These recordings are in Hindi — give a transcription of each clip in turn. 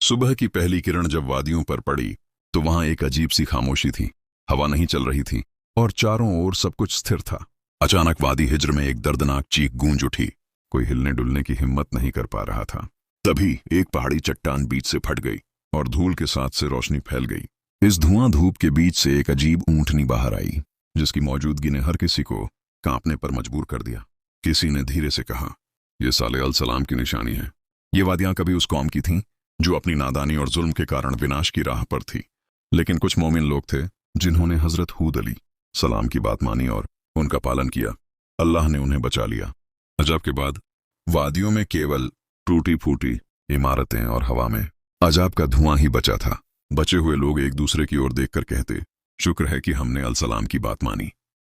सुबह की पहली किरण जब वादियों पर पड़ी तो वहां एक अजीब सी खामोशी थी। हवा नहीं चल रही थी और चारों ओर सब कुछ स्थिर था। अचानक वादी हिज्र में एक दर्दनाक चीख गूंज उठी। कोई हिलने डुलने की हिम्मत नहीं कर पा रहा था। तभी एक पहाड़ी चट्टान बीच से फट गई और धूल के साथ से रोशनी फैल गई। इस धुआं धूप के बीच से एक अजीब ऊंटनी बाहर आई, जिसकी मौजूदगी ने हर किसी को कांपने पर मजबूर कर दिया। किसी ने धीरे से कहा, यह साले अल सलाम की निशानी है। ये वादियां कभी उस कौम की थीं जो अपनी नादानी और जुल्म के कारण विनाश की राह पर थी। लेकिन कुछ मोमिन लोग थे जिन्होंने हजरत हूद अली सलाम की बात मानी और उनका पालन किया। अल्लाह ने उन्हें बचा लिया। अजब के बाद वादियों में केवल टूटी फूटी इमारतें और हवा में अजाब का धुआं ही बचा था। बचे हुए लोग एक दूसरे की ओर देखकर कहते, शुक्र है कि हमने अल सलाम की बात मानी।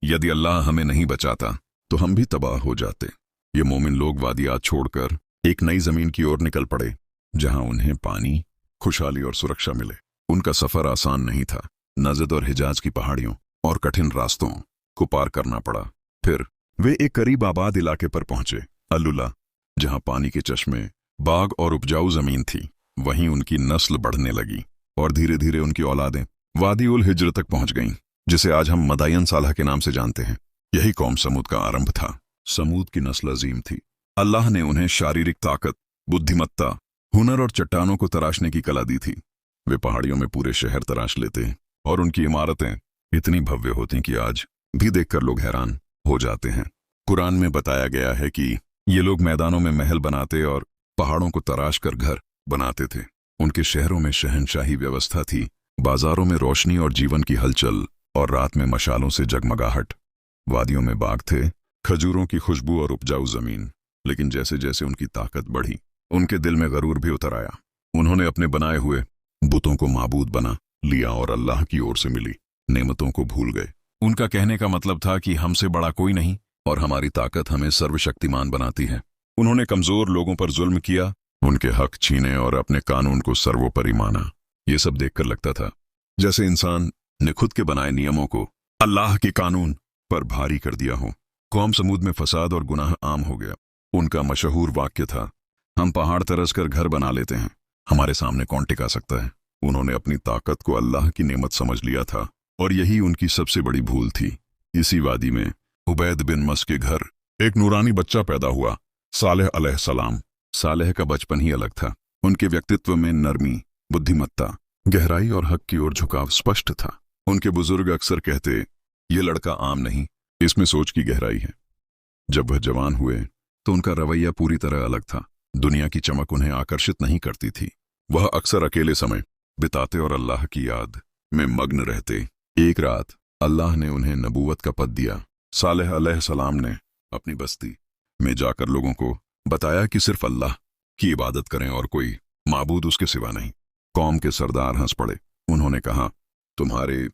यदि अल्लाह हमें नहीं बचाता तो हम भी तबाह हो जाते। ये मोमिन लोग वादियात छोड़कर एक नई जमीन की ओर निकल पड़े, जहां उन्हें पानी, खुशहाली और सुरक्षा मिले। उनका सफर आसान नहीं था। नजद और हिजाज की पहाड़ियों और कठिन रास्तों को पार करना पड़ा। फिर वे एक करीब आबाद इलाके पर पहुंचे, अलुला, जहां पानी के चश्मे, बाग और उपजाऊ जमीन थी। वहीं उनकी नस्ल बढ़ने लगी और धीरे धीरे उनकी औलादें वादी उल हिज्र तक पहुंच गईं, जिसे आज हम मदायन सालह के नाम से जानते हैं। यही कौम समूद का आरंभ था। समूद की नस्ल अजीम थी। अल्लाह ने उन्हें शारीरिक ताकत, बुद्धिमत्ता, हुनर और चट्टानों को तराशने की कला दी थी। वे पहाड़ियों में पूरे शहर तराश लेते और उनकी इमारतें इतनी भव्य होती कि आज भी देखकर लोग हैरान हो जाते हैं। कुरान में बताया गया है कि ये लोग मैदानों में महल बनाते और पहाड़ों को तराश कर घर बनाते थे। उनके शहरों में शहंशाही व्यवस्था थी, बाजारों में रोशनी और जीवन की हलचल, और रात में मशालों से जगमगाहट। वादियों में बाग थे, खजूरों की खुशबू और उपजाऊ जमीन। लेकिन जैसे जैसे उनकी ताकत बढ़ी, उनके दिल में गरूर भी उतर आया। उन्होंने अपने बनाए हुए बुतों को माबूद बना लिया और अल्लाह की ओर से मिली नेमतों को भूल गए। उनका कहने का मतलब था कि हमसे बड़ा कोई नहीं और हमारी ताकत हमें सर्वशक्तिमान बनाती है। उन्होंने कमजोर लोगों पर जुल्म किया, उनके हक छीने और अपने कानून को सर्वोपरि माना। ये सब देखकर लगता था जैसे इंसान ने खुद के बनाए नियमों को अल्लाह के कानून पर भारी कर दिया हो। कौम समूद में फसाद और गुनाह आम हो गया। उनका मशहूर वाक्य था, हम पहाड़ तरस कर घर बना लेते हैं, हमारे सामने कौन टिका सकता है। उन्होंने अपनी ताकत को अल्लाह की नेमत समझ लिया था और यही उनकी सबसे बड़ी भूल थी। इसी वादी में उबैद बिन मस के घर एक नूरानी बच्चा पैदा हुआ, सालेह अलैहिस्सलाम। सालेह का बचपन ही अलग था। उनके व्यक्तित्व में नरमी, बुद्धिमत्ता, गहराई और हक की ओर झुकाव स्पष्ट था। उनके बुजुर्ग अक्सर कहते, ये लड़का आम नहीं, इसमें सोच की गहराई है। जब वह जवान हुए तो उनका रवैया पूरी तरह अलग था। दुनिया की चमक उन्हें आकर्षित नहीं करती थी। वह अक्सर अकेले समय बिताते और अल्लाह की याद में मग्न रहते। एक रात अल्लाह ने उन्हें नबूवत का पद दिया। सालेह अलैहिस्सलाम ने अपनी बस्ती में जाकर लोगों को बताया कि सिर्फ अल्लाह की इबादत करें और कोई माबूद उसके सिवा नहीं। कौम के सरदार हंस पड़े। उन्होंने कहा, तुम्हारे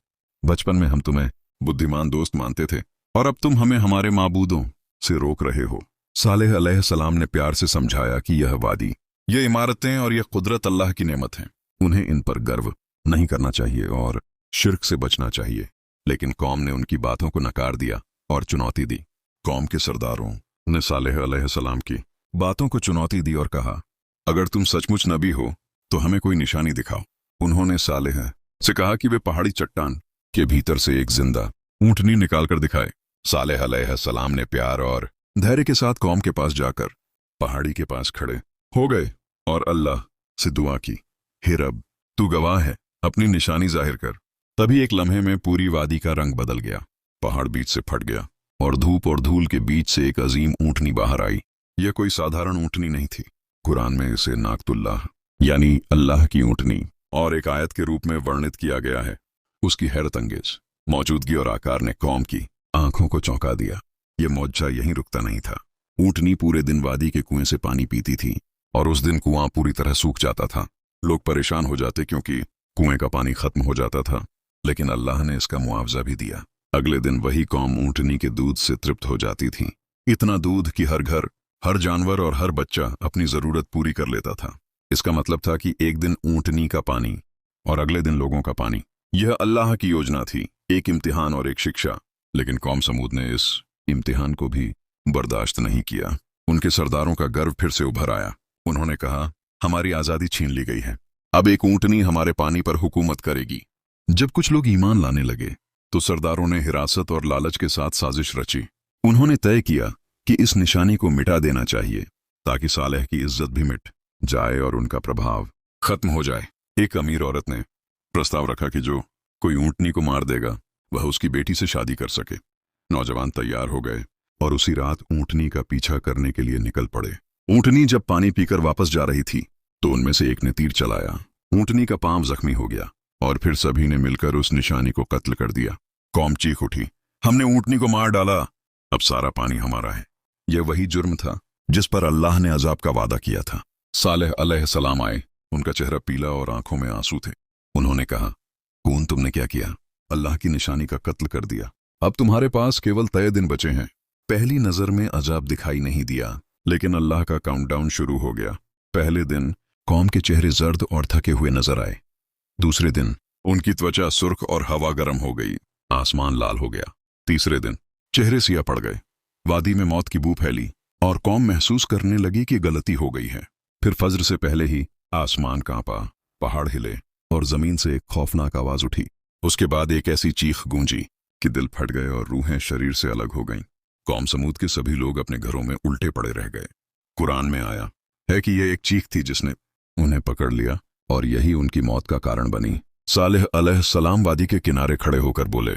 बचपन में हम तुम्हें बुद्धिमान दोस्त मानते थे और अब तुम हमें हमारे माबूदों से रोक रहे हो। सालेह अलैहिस्सलाम ने प्यार से समझाया कि यह वादी, ये इमारतें और यह कुदरत अल्लाह की नेमत हैं। उन्हें इन पर गर्व नहीं करना चाहिए और शिर्क से बचना चाहिए। लेकिन कौम ने उनकी बातों को नकार दिया और चुनौती दी। कौम के सरदारों ने सालेह अलैहिस्सलाम की बातों को चुनौती दी और कहा, अगर तुम सचमुच नबी हो तो हमें कोई निशानी दिखाओ। उन्होंने सालेह से कहा कि वे पहाड़ी चट्टान के भीतर से एक जिंदा ऊंटनी निकालकर दिखाए। सालेह अलैहिस्सलाम ने प्यार और धैर्य के साथ कौम के पास जाकर पहाड़ी के पास खड़े हो गए और अल्लाह से दुआ की, हे रब, तू गवाह है, अपनी निशानी जाहिर कर। तभी एक लम्हे में पूरी वादी का रंग बदल गया। पहाड़ बीच से फट गया और धूप और धूल के बीच से एक अजीम ऊंटनी बाहर आई। यह कोई साधारण ऊंटनी नहीं थी। कुरान में इसे नाकतुल्लाह यानी अल्लाह की ऊंटनी और एक आयत के रूप में वर्णित किया गया है। उसकी हैरत अंगेज मौजूदगी और आकार ने कौम की आंखों को चौंका दिया। यह मौजज़ा यहीं रुकता नहीं था। ऊंटनी पूरे दिन वादी के कुएं से पानी पीती थी और उस दिन कुआं पूरी तरह सूख जाता था। लोग परेशान हो जाते क्योंकि कुएं का पानी खत्म हो जाता था। लेकिन अल्लाह ने इसका मुआवजा भी दिया। अगले दिन वही कौम ऊंटनी के दूध से तृप्त हो जाती थी। इतना दूध कि हर घर, हर जानवर और हर बच्चा अपनी जरूरत पूरी कर लेता था। इसका मतलब था कि एक दिन ऊंटनी का पानी और अगले दिन लोगों का पानी। यह अल्लाह की योजना थी, एक इम्तिहान और एक शिक्षा। लेकिन कौम समूद ने इस इम्तिहान को भी बर्दाश्त नहीं किया। उनके सरदारों का गर्व फिर से उभर आया। उन्होंने कहा, हमारी आज़ादी छीन ली गई है, अब एक ऊंटनी हमारे पानी पर हुकूमत करेगी। जब कुछ लोग ईमान लाने लगे तो सरदारों ने हिरासत और लालच के साथ साजिश रची। उन्होंने तय किया कि इस निशानी को मिटा देना चाहिए ताकि सालेह की इज्जत भी मिट जाए और उनका प्रभाव खत्म हो जाए। एक अमीर औरत ने प्रस्ताव रखा कि जो कोई ऊंटनी को मार देगा वह उसकी बेटी से शादी कर सके। नौजवान तैयार हो गए और उसी रात ऊंटनी का पीछा करने के लिए निकल पड़े। ऊंटनी जब पानी पीकर वापस जा रही थी तो उनमें से एक ने तीर चलाया। ऊंटनी का पांव जख्मी हो गया और फिर सभी ने मिलकर उस निशानी को कत्ल कर दिया। कौम चीख उठी, हमने ऊंटनी को मार डाला, अब सारा पानी हमारा है। यह वही जुर्म था जिस पर अल्लाह ने अजाब का वादा किया था। सालेह अलैहिस्सलाम आए। उनका चेहरा पीला और आंखों में आंसू थे। उन्होंने कहा, कौन तुमने क्या किया? अल्लाह की निशानी का कत्ल कर दिया। अब तुम्हारे पास केवल तय दिन बचे हैं। पहली नजर में अजाब दिखाई नहीं दिया, लेकिन अल्लाह का काउंटडाउन शुरू हो गया। पहले दिन कौम के चेहरे जर्द और थके हुए नजर आए। दूसरे दिन उनकी त्वचा सुर्ख और हवा गर्म हो गई, आसमान लाल हो गया। तीसरे दिन चेहरे सिया पड़ गए, वादी में मौत की बू फैली और कौम महसूस करने लगी कि गलती हो गई है। फिर फज्र से पहले ही आसमान कांपा, पहाड़ हिले और जमीन से एक खौफनाक आवाज उठी। उसके बाद एक ऐसी चीख गूंजी कि दिल फट गए और रूहें शरीर से अलग हो गईं। कौम समूद के सभी लोग अपने घरों में उल्टे पड़े रह गए। कुरान में आया है कि यह एक चीख थी जिसने उन्हें पकड़ लिया और यही उनकी मौत का कारण बनी। सालेह अलैहिस्सलाम वादी के किनारे खड़े होकर बोले,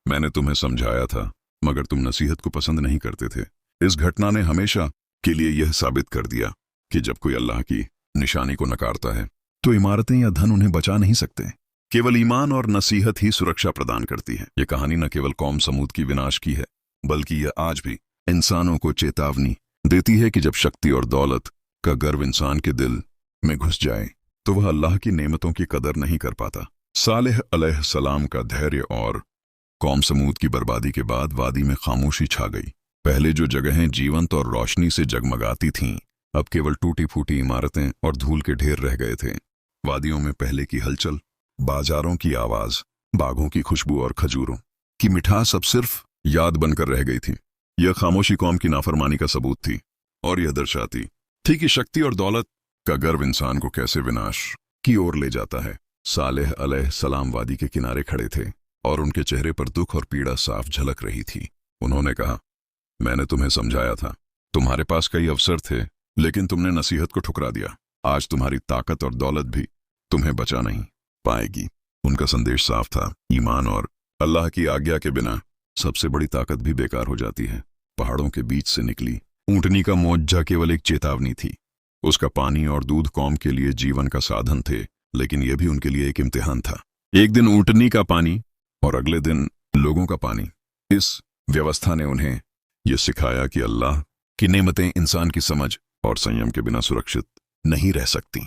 मैंने तुम्हें समझाया था मगर तुम नसीहत को पसंद नहीं करते थे। इस घटना ने हमेशा के लिए यह साबित कर दिया कि जब कोई अल्लाह की निशानी को नकारता है तो इमारतें या धन उन्हें बचा नहीं सकते। केवल ईमान और नसीहत ही सुरक्षा प्रदान करती है। यह कहानी न केवल कौम समूद की विनाश की है, बल्कि यह आज भी इंसानों को चेतावनी देती है कि जब शक्ति और दौलत का गर्व इंसान के दिल में घुस जाए तो वह अल्लाह की नेमतों की कदर नहीं कर पाता। सालेह अलैहिस्सलाम का धैर्य और कौम समूद की बर्बादी के बाद वादी में खामोशी छा गई। पहले जो जगहें जीवंत और रोशनी से जगमगाती थीं, अब केवल टूटी फूटी इमारतें और धूल के ढेर रह गए थे। वादियों में पहले की हलचल, बाजारों की आवाज, बागों की खुशबू और खजूरों की मिठास अब सिर्फ याद बनकर रह गई थी। यह खामोशी कौम की नाफरमानी का सबूत थी और यह दर्शाती थी कि शक्ति और दौलत का गर्व इंसान को कैसे विनाश की ओर ले जाता है। सालेह अलैहिस्सलाम वादी के किनारे खड़े थे और उनके चेहरे पर दुख और पीड़ा साफ झलक रही थी। उन्होंने कहा, मैंने तुम्हें समझाया था, तुम्हारे पास कई अवसर थे लेकिन तुमने नसीहत को ठुकरा दिया। आज तुम्हारी ताकत और दौलत भी तुम्हें बचा नहीं पाएगी। उनका संदेश साफ था, ईमान और अल्लाह की आज्ञा के बिना सबसे बड़ी ताकत भी बेकार हो जाती है। पहाड़ों के बीच से निकली ऊंटनी का मोजा केवल एक चेतावनी थी। उसका पानी और दूध कौम के लिए जीवन का साधन थे, लेकिन यह भी उनके लिए एक इम्तिहान था। एक दिन ऊंटनी का पानी और अगले दिन लोगों का पानी। इस व्यवस्था ने उन्हें यह सिखाया कि अल्लाह की नेमतें इंसान की समझ और संयम के बिना सुरक्षित नहीं रह सकती।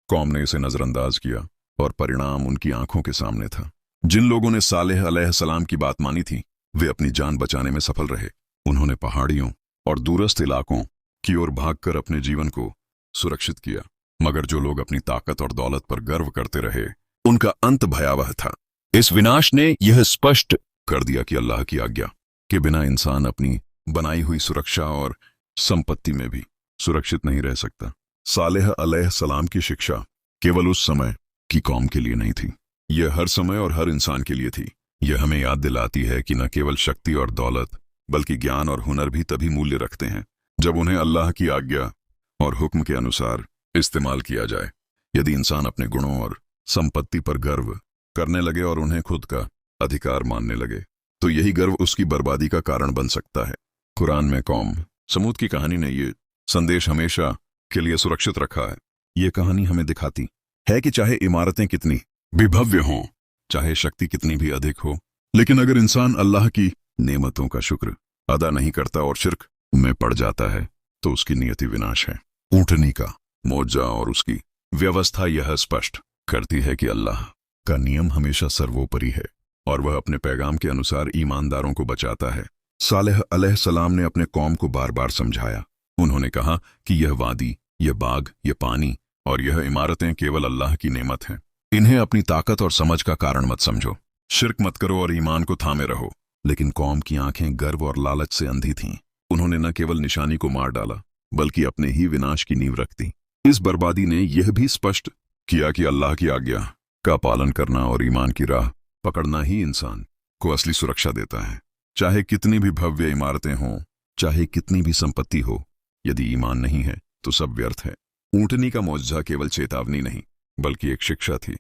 कौम ने इसे नजरअंदाज किया और परिणाम उनकी आंखों के सामने था। जिन लोगों ने सालेह अलैहिस्सलाम की बात मानी थी वे अपनी जान बचाने में सफल रहे। उन्होंने पहाड़ियों और दूरस्थ इलाकों की ओर भागकर अपने जीवन को सुरक्षित किया, मगर जो लोग अपनी ताकत और दौलत पर गर्व करते रहे उनका अंत भयावह था। इस विनाश ने यह स्पष्ट कर दिया कि अल्लाह की आज्ञा के बिना इंसान अपनी बनाई हुई सुरक्षा और संपत्ति में भी सुरक्षित नहीं रह सकता। सालेह अलैहिस्सलाम की शिक्षा केवल उस समय की कौम के लिए नहीं थी, यह हर समय और हर इंसान के लिए थी। यह हमें याद दिलाती है कि न केवल शक्ति और दौलत बल्कि ज्ञान और हुनर भी तभी मूल्य रखते हैं जब उन्हें अल्लाह की आज्ञा और हुक्म के अनुसार इस्तेमाल किया जाए। यदि इंसान अपने गुणों और संपत्ति पर गर्व करने लगे और उन्हें खुद का अधिकार मानने लगे तो यही गर्व उसकी बर्बादी का कारण बन सकता है। कुरान में कौम समूद की कहानी ने यह संदेश हमेशा के लिए सुरक्षित रखा है। यह कहानी हमें दिखाती है कि चाहे इमारतें कितनी भी भव्य हों, चाहे शक्ति कितनी भी अधिक हो, लेकिन अगर इंसान अल्लाह की नेमतों का शुक्र अदा नहीं करता और शिर्क में पड़ जाता है तो उसकी नियति विनाश है। ऊंटनी का मोजा और उसकी व्यवस्था यह स्पष्ट करती है कि अल्लाह का नियम हमेशा सर्वोपरि है और वह अपने पैगाम के अनुसार ईमानदारों को बचाता है। सालेह अलैहिस्सलाम ने अपने कौम को बार बार समझाया। उन्होंने कहा कि यह वादी, यह बाग, यह पानी और यह इमारतें केवल अल्लाह की नेमत हैं। इन्हें अपनी ताकत और समझ का कारण मत समझो। शिर्क मत करो और ईमान को थामे रहो। लेकिन कौम की आंखें गर्व और लालच से अंधी थीं। उन्होंने न केवल निशानी को मार डाला बल्कि अपने ही विनाश की नींव रख दी। इस बर्बादी ने यह भी स्पष्ट किया कि अल्लाह की आज्ञा का पालन करना और ईमान की राह पकड़ना ही इंसान को असली सुरक्षा देता है। चाहे कितनी भी भव्य इमारतें हों, चाहे कितनी भी संपत्ति हो, यदि ईमान नहीं है तो सब व्यर्थ है। ऊंटनी का मौजज़ा केवल चेतावनी नहीं बल्कि एक शिक्षा थी,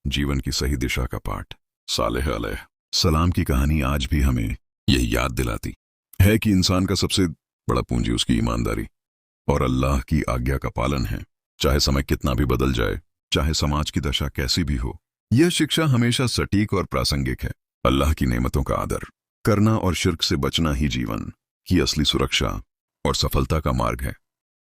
जीवन की सही दिशा का पाठ। सालेह अलैह सलाम की कहानी आज भी हमें यही याद दिलाती है कि इंसान का सबसे बड़ा पूंजी उसकी ईमानदारी और अल्लाह की आज्ञा का पालन है। चाहे समय कितना भी बदल जाए, चाहे समाज की दशा कैसी भी हो, यह शिक्षा हमेशा सटीक और प्रासंगिक है। अल्लाह की नेमतों का आदर करना और शिर्क से बचना ही जीवन की असली सुरक्षा और सफलता का मार्ग है।